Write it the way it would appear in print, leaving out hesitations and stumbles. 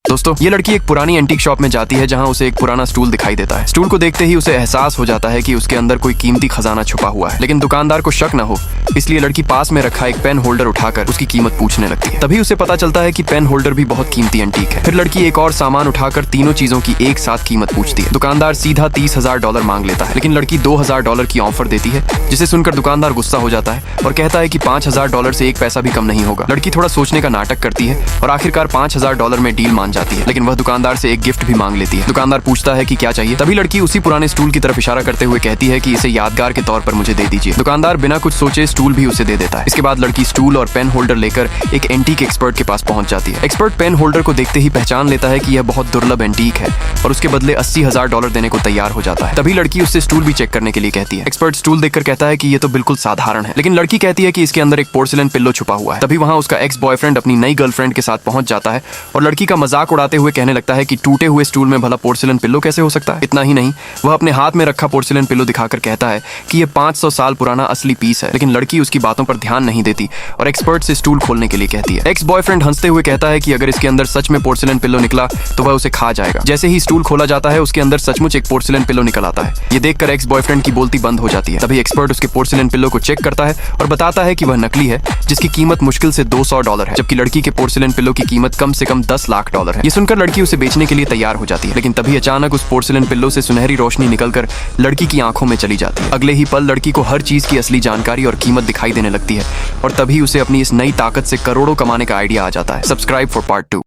दोस्तों ये लड़की एक पुरानी एंटीक शॉप में जाती है जहां उसे एक पुराना स्टूल दिखाई देता है। स्टूल को देखते ही उसे एहसास हो जाता है कि उसके अंदर कोई कीमती खजाना छुपा हुआ है, लेकिन दुकानदार को शक न हो इसलिए लड़की पास में रखा एक पेन होल्डर उठाकर उसकी कीमत पूछने लगती है। तभी उसे पता चलता है कि पेन होल्डर भी बहुत कीमती एंटीक है। फिर लड़की एक और सामान उठाकर तीनों चीजों की एक साथ कीमत पूछती है। दुकानदार सीधा $30,000 मांग लेता है, लेकिन लड़की $2,000 की ऑफर देती है, जिसे सुनकर दुकानदार गुस्सा हो जाता है और कहता है कि $5,000 से एक पैसा भी कम नहीं होगा। लड़की थोड़ा सोचने का नाटक करती है और आखिरकार $5,000 में डील मान जाती है, लेकिन वह दुकानदार से एक गिफ्ट भी मांग लेती है। दुकानदार पूछता है कि क्या चाहिए। तभी लड़की उसी पुराने स्टूल की तरफ इशारा करते हुए कहती है कि इसे यादगार के तौर पर मुझे दे दीजिए। दुकानदार बिना कुछ सोचे स्टूल भी उसे दे देता है। इसके बाद लड़की स्टूल और पेन होल्डर लेकर एक एंटीक एक्सपर्ट के पास पहुंच जाती है। एक्सपर्ट पेन होल्डर को देखते ही पहचान लेता है कि यह बहुत दुर्लभ एंटीक है और उसके बदले $80,000 देने को तैयार हो जाता है। तभी लड़की उससे स्टूल भी चेक करने के लिए कहती है। एक्सपर्ट स्टूल देखकर कहता है कि यह तो बिल्कुल साधारण है, लेकिन लड़की कहती है कि इसके अंदर एक पोर्सिलेन पिल्लो छुपा हुआ है। तभी वहां उसका एक्स बॉयफ्रेंड अपनी नई गर्लफ्रेंड के साथ पहुंच जाता है और लड़की का मजाक उड़ाते हुए कहने लगता है कि टूटे हुए स्टूल में भला पोर्सिलेन पिल्लो कैसे हो सकता है। इतना ही नहीं, वह अपने हाथ में रखा पोर्सिलेन पिल्लो दिखाकर कहता है कि यह 500 साल पुराना असली पीस है, लेकिन लड़की उसकी बातों पर ध्यान नहीं देती और एक्सपर्ट से स्टूल खोलने के लिए कहती है। एक्स बॉयफ्रेंड हंसते हुए कहता है कि अगर इसके अंदर सच में पोर्सिलेन पिल्लो निकला तो वह उसे खा जाएगा। जैसे ही स्टूल खोला जाता है उसके अंदर सचमुच एक पोर्सिलेन पिल्लो निकल आता है। ये देखकर एक्स बॉयफ्रेंड की बोलती बंद हो जाती है। तभी एक्सपर्ट उसके पोर्सिलेन पिल्लो को चेक करता है और बताता है कि वह नकली है, जिसकी कीमत मुश्किल से $200 है, जबकि लड़की के पोर्सिलेन पिल्लो की कीमत कम से कम $10 लाख है। ये सुनकर लड़की उसे बेचने के लिए तैयार हो जाती है, लेकिन तभी अचानक उस पोर्सिलेन पिल्लो से सुनहरी रोशनी निकलकर लड़की की आंखों में चली जाती है। अगले ही पल लड़की को हर चीज की असली जानकारी और कीमत दिखाई देने लगती है और तभी उसे अपनी इस नई ताकत से करोड़ों कमाने का आइडिया आ जाता है। Subscribe for part 2।